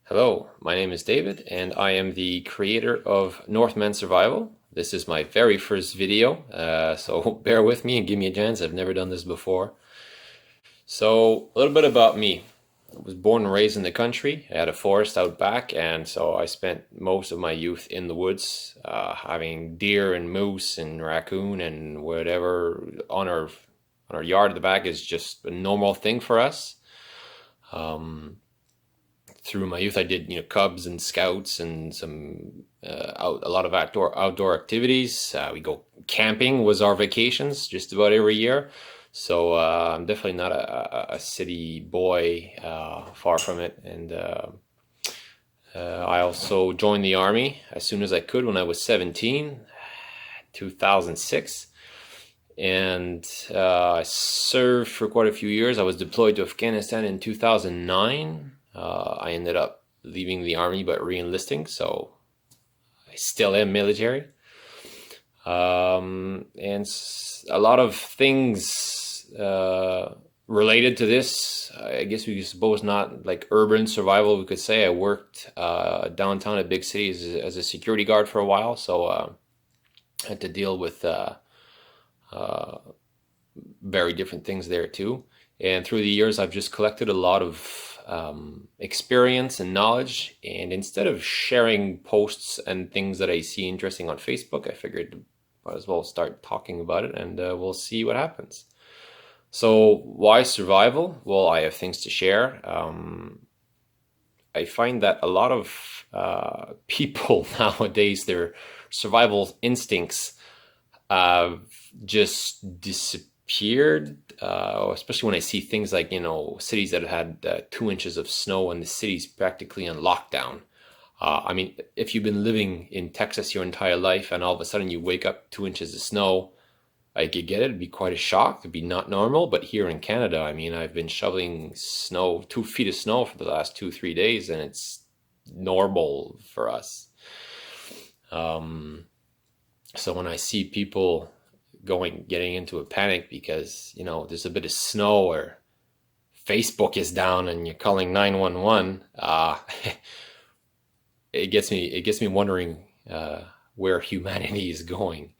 Hello, my name is David, and I am the creator of Northman Survival. This is my very first video, so bear with me and give me a chance. I've never done this before. So, a little bit about me. I was born and raised in the country. I had a forest out back, and so I spent most of my youth in the woods, having deer and moose and raccoon and whatever on our yard at the back is just a normal thing for us. Through my youth, I did Cubs and Scouts and a lot of outdoor activities. We go camping was our vacations just about every year. So I'm definitely not a city boy, far from it. And I also joined the army as soon as I could when I was 17, 2006. And I served for quite a few years. I was deployed to Afghanistan in 2009. I ended up leaving the army but re-enlisting, so I still am military. And a lot of things related to this, I guess we could suppose not like urban survival, we could say. I worked downtown at big cities as a security guard for a while, so I had to deal with very different things there too. And through the years, I've just collected a lot of experience and knowledge, and instead of sharing posts and things that I see interesting on Facebook, I figured might as well start talking about it, and we'll see what happens. So why survival? Well, I have things to share. I find that a lot of people nowadays, their survival instincts just disappeared, especially when I see things like, cities that had 2 inches of snow and the city's practically on lockdown. I mean, if you've been living in Texas your entire life and all of a sudden you wake up 2 inches of snow, I could get it. It'd be quite a shock. It'd be not normal. But here in Canada, I mean, I've been shoveling snow, 2 feet of snow for the last 2-3 days, and it's normal for us. So when I see people getting into a panic because there's a bit of snow or Facebook is down and you're calling 911, it gets me wondering where humanity is going.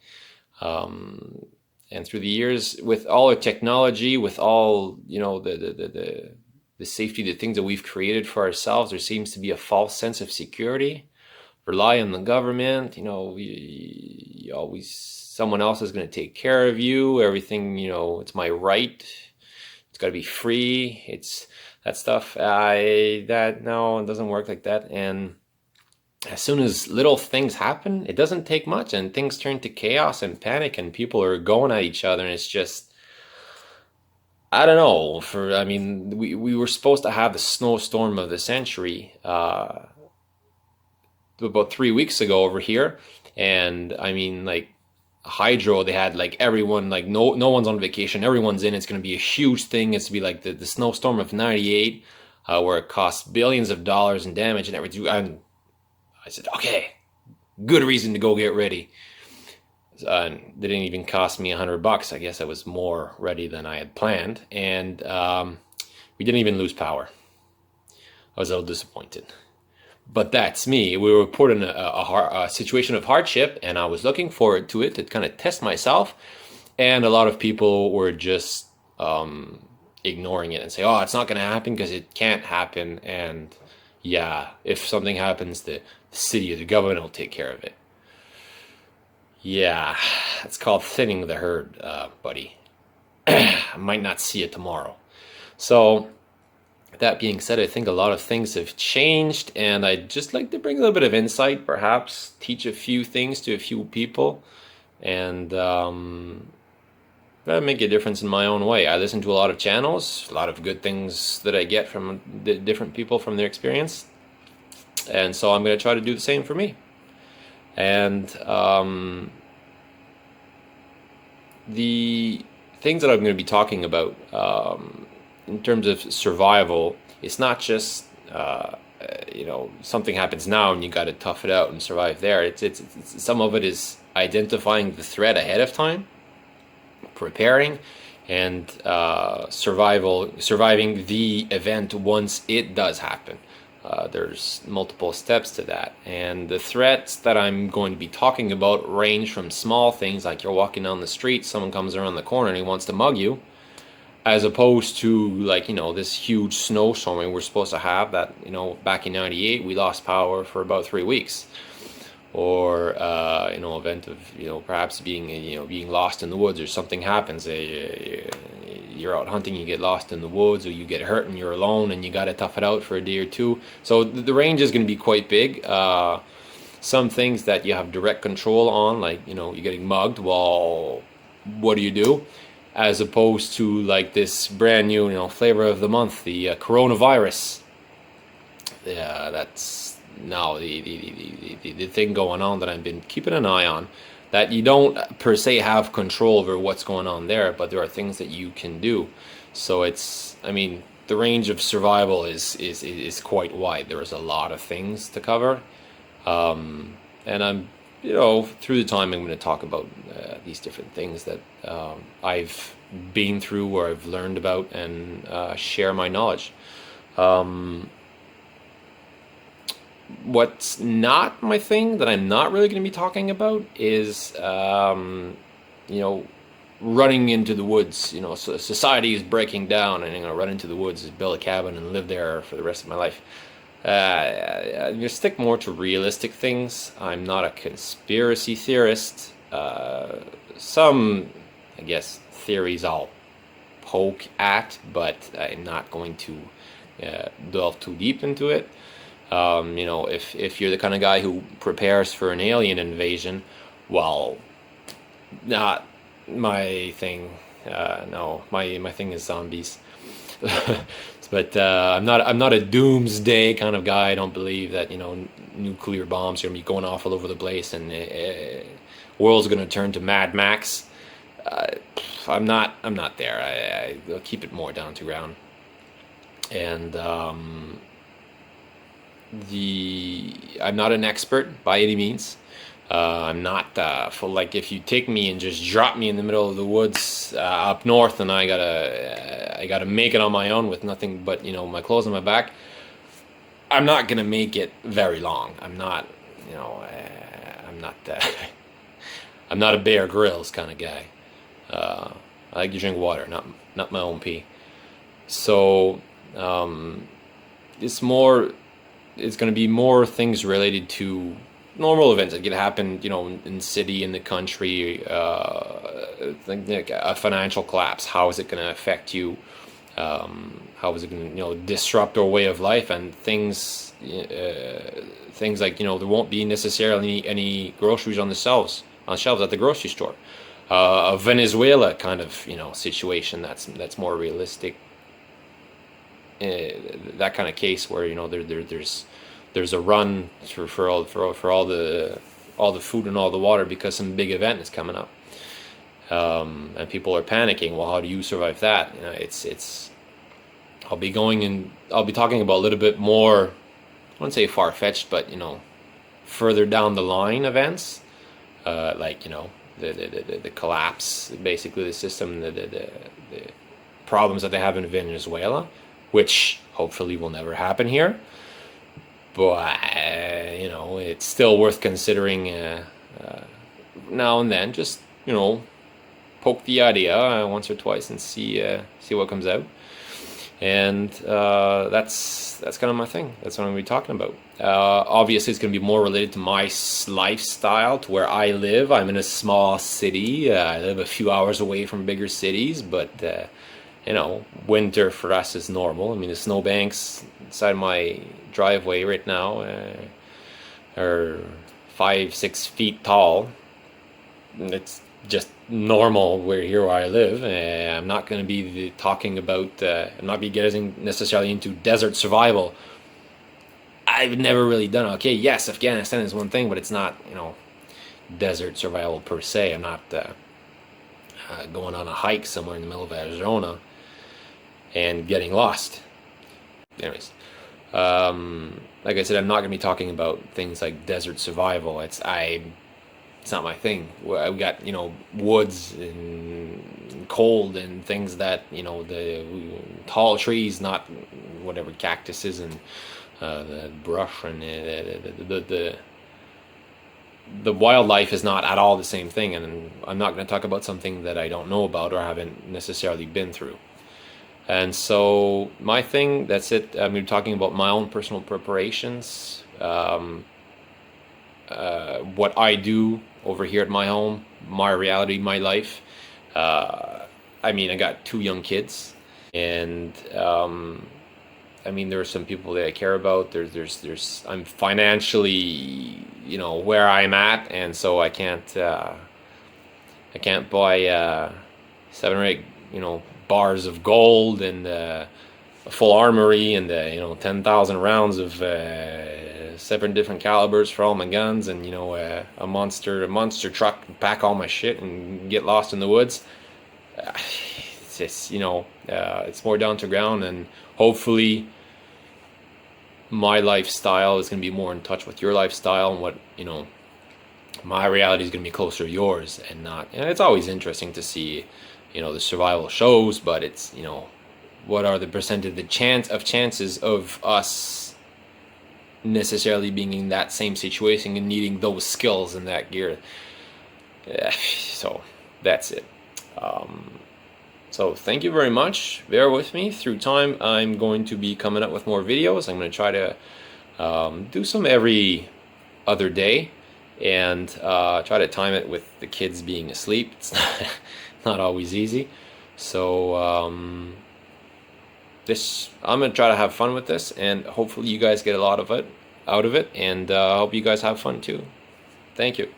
And through the years, with all our technology, with all the safety, the things that we've created for ourselves, there seems to be a false sense of security. Rely on the government, you always, someone else is going to take care of you. Everything, it's my right. It's got to be free. It's that stuff. No, it doesn't work like that. And as soon as little things happen, it doesn't take much, and things turn to chaos and panic, and people are going at each other, and it's just, I don't know. We were supposed to have the snowstorm of the century about 3 weeks ago over here, and I mean, like, hydro, they had like everyone, like no one's on vacation, everyone's in. It's going to be a huge thing. It's to be like the snowstorm of '98, where it costs billions of dollars in damage and everything. And I said, okay, good reason to go get ready. They didn't even cost me $100. I guess I was more ready than I had planned, and we didn't even lose power. I was a little disappointed. But that's me. We were put in a situation of hardship, and I was looking forward to it to kind of test myself. And a lot of people were just ignoring it and say, oh, it's not going to happen because it can't happen. And yeah, if something happens, the city or the government will take care of it. Yeah, it's called thinning the herd, buddy. I might not see it tomorrow. So that being said, I think a lot of things have changed, and I'd just like to bring a little bit of insight, perhaps teach a few things to a few people, and make a difference in my own way. I listen to a lot of channels, a lot of good things that I get from the different people from their experience, and so I'm going to try to do the same for me. And the things that I'm going to be talking about in terms of survival, it's not just something happens now and you got to tough it out and survive there. It's some of it is identifying the threat ahead of time, preparing, and surviving the event once it does happen. There's multiple steps to that, and the threats that I'm going to be talking about range from small things like you're walking down the street, someone comes around the corner and he wants to mug you, as opposed to, like, this huge snowstorm we're supposed to have that, back in '98 we lost power for about 3 weeks. Or event of perhaps being lost in the woods, or something happens. You're out hunting, you get lost in the woods, or you get hurt and you're alone and you got to tough it out for a day or two. So the range is going to be quite big. Some things that you have direct control on, like you're getting mugged. Well, what do you do? As opposed to like this brand new flavor of the month, the coronavirus. Yeah, that's now the thing going on that I've been keeping an eye on, that you don't per se have control over what's going on there, but there are things that you can do. So the range of survival is quite wide. There is a lot of things to cover, and I'm through the time I'm going to talk about these different things that I've been through or I've learned about, and share my knowledge. What's not my thing that I'm not really going to be talking about is, running into the woods. So society is breaking down, and I'm going to run into the woods, build a cabin, and live there for the rest of my life. I'm going to stick more to realistic things. I'm not a conspiracy theorist. Some, I guess, theories I'll poke at, but I'm not going to delve too deep into it. If you're the kind of guy who prepares for an alien invasion, well, not my thing. No, my thing is zombies. But I'm not a doomsday kind of guy. I don't believe that nuclear bombs are gonna be going off all over the place and world's gonna turn to Mad Max. I'm not there. I'll keep it more down to ground. And I'm not an expert by any means. I'm not like, if you take me and just drop me in the middle of the woods up north, and I gotta make it on my own with nothing but my clothes on my back, I'm not gonna make it very long. I'm not I'm not a Bear Grylls kind of guy. I like to drink water, not my own pee. So it's going to be more things related to normal events that can happen, in the city, in the country. Like a financial collapse. How is it going to affect you? How is it going to, disrupt our way of life? And things like, there won't be necessarily any groceries on shelves at the grocery store. A Venezuela kind of, situation that's more realistic. That kind of case where there's a run for all the food and all the water because some big event is coming up, and people are panicking. Well, how do you survive that? I'll be talking about a little bit more, I wouldn't say far-fetched, but further down the line events, like the collapse, basically the system, the problems that they have in Venezuela, which hopefully will never happen here. But it's still worth considering now and then. Just poke the idea once or twice and see what comes out. And that's kind of my thing. That's what I'm going to be talking about. Obviously, it's going to be more related to my lifestyle, to where I live. I'm in a small city. I live a few hours away from bigger cities, but winter for us is normal. I mean, the snowbanks inside my driveway right now are 5-6 feet tall. It's just normal where I live. I'm not going to be talking about. I'm not be getting necessarily into desert survival. I've never really done it. Okay, yes, Afghanistan is one thing, but it's not desert survival per se. I'm not going on a hike somewhere in the middle of Arizona and getting lost. Anyways, like I said, I'm not going to be talking about things like desert survival. It's not my thing. We got woods and cold and things that the tall trees, not whatever cactuses and the brush and the wildlife is not at all the same thing, and I'm not going to talk about something that I don't know about or haven't necessarily been through. And so my thing, that's it. I'm going to be talking about my own personal preparations, what I do over here at my home, my reality, my life. I mean, I got 2 young kids, and I mean, there are some people that I care about. I'm financially, where I'm at, and so I can't buy 7 or 8, bars of gold and a full armory and 10,000 rounds of 7 different calibers for all my guns, and a monster truck to pack all my shit and get lost in the woods. It's just it's more down to ground, and hopefully my lifestyle is going to be more in touch with your lifestyle, and what my reality is going to be closer to yours, and not. And it's always interesting to see the survival shows, but it's what are the percentage, the chances of us necessarily being in that same situation and needing those skills and that gear. So that's it. So thank you very much. Bear with me through time. I'm going to be coming up with more videos. I'm going to try to do some every other day, and try to time it with the kids being asleep. It's not always easy. So I'm going to try to have fun with this, and hopefully you guys get a lot of it out of it, and I hope you guys have fun too. Thank you.